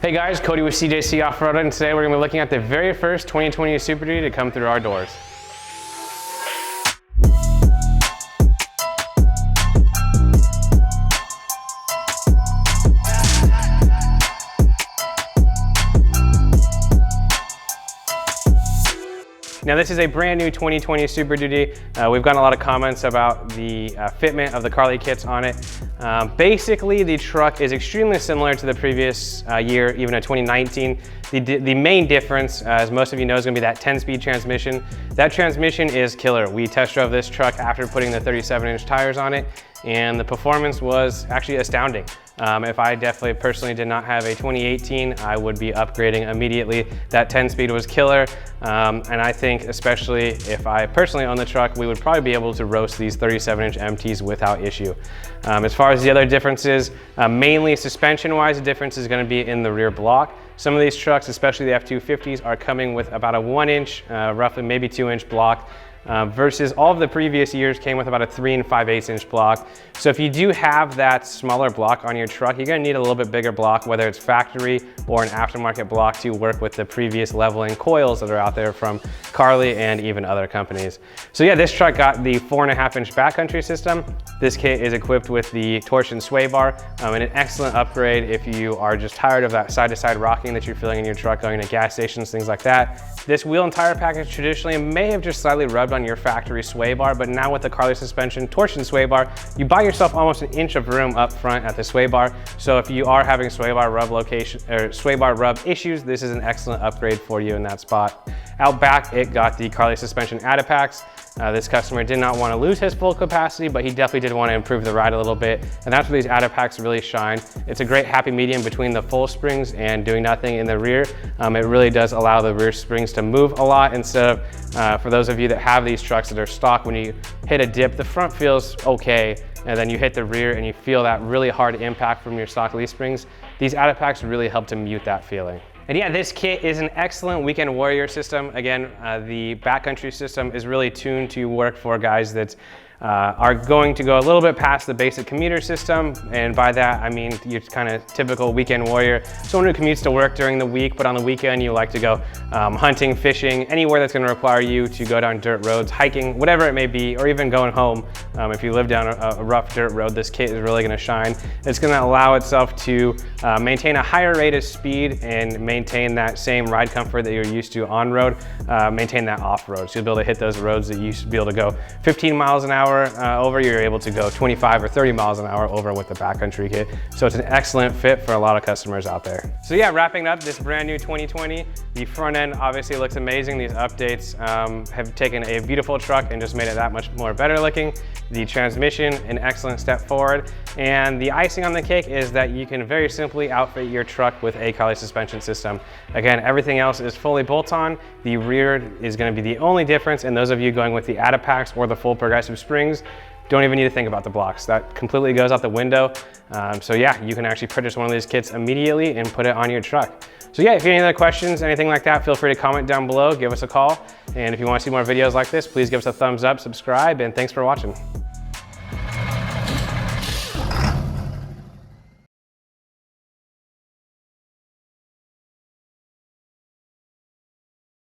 Hey guys, Cody with CJC Off-Road, and today we're going to be looking at the very first 2020 Super Duty to come through our doors. Now this is a brand new 2020 Super Duty. We've gotten a lot of comments about the fitment of the Carli kits on it. Basically, the truck is extremely similar to the previous year, even in 2019. The main difference, as most of you know, is going to be that 10-speed transmission. That transmission is killer. We test drove this truck after putting the 37-inch tires on it, and the performance was actually astounding. If I definitely personally did not have a 2018, I would be upgrading immediately. That 10-speed was killer, and I think especially if I personally own the truck, we would probably be able to roast these 37-inch MTs without issue. As far as the other differences, mainly suspension-wise, the difference is going to be in the rear block. Some of these trucks, especially the F250s, are coming with about a 1-inch, roughly maybe 2-inch block. Versus all of the previous years came with about a 3 5/8-inch block. So if you do have that smaller block on your truck, you're gonna need a little bit bigger block, whether it's factory or an aftermarket block, to work with the previous leveling coils that are out there from Carli and even other companies. So yeah, this truck got the 4.5-inch backcountry system. This kit is equipped with the torsion sway bar, and an excellent upgrade if you are just tired of that side-to-side rocking that you're feeling in your truck going to gas stations, things like that. This wheel and tire package traditionally may have just slightly rubbed on your factory sway bar, but now with the Carli Suspension torsion sway bar, you buy yourself almost an inch of room up front at the sway bar. So if you are having sway bar rub issues, this is an excellent upgrade for you in that spot. Out back, it got the Carli Suspension Adapacks. This customer did not want to lose his full capacity, but he definitely did want to improve the ride a little bit, and that's where these Adapacks really shine. It's a great happy medium between the full springs and doing nothing in the rear. It really does allow the rear springs to move a lot instead of, for those of you that have these trucks that are stock, when you hit a dip, the front feels okay, and then you hit the rear and you feel that really hard impact from your stock leaf springs. These Adapacks really help to mute that feeling. And yeah, this kit is an excellent weekend warrior system. Again, the backcountry system is really tuned to work for guys that are going to go a little bit past the basic commuter system. And by that, I mean your kind of typical weekend warrior, someone who commutes to work during the week, but on the weekend you like to go hunting, fishing, anywhere that's going to require you to go down dirt roads, hiking, whatever it may be, or even going home. If you live down a rough dirt road, this kit is really going to shine. It's going to allow itself to maintain a higher rate of speed and maintain that same ride comfort that you're used to on road, maintain that off road. So you'll be able to hit those roads that you used to be able to go 15 miles an hour over, you're able to go 25 or 30 miles an hour over with the backcountry kit. So it's an excellent fit for a lot of customers out there. So yeah, wrapping up this brand new 2020, the front end obviously looks amazing. These updates have taken a beautiful truck and just made it that much more better looking. The transmission, an excellent step forward. And the icing on the cake is that you can very simply outfit your truck with a Carli suspension system. Again, everything else is fully bolt-on. The rear is going to be the only difference, and those of you going with the Adapacks or the full progressive springs, don't even need to think about the blocks. That completely goes out the window. So yeah, you can actually purchase one of these kits immediately and put it on your truck. So yeah, if you have any other questions, anything like that, feel free to comment down below, give us a call. And if you want to see more videos like this, please give us a thumbs up, subscribe, and thanks for watching.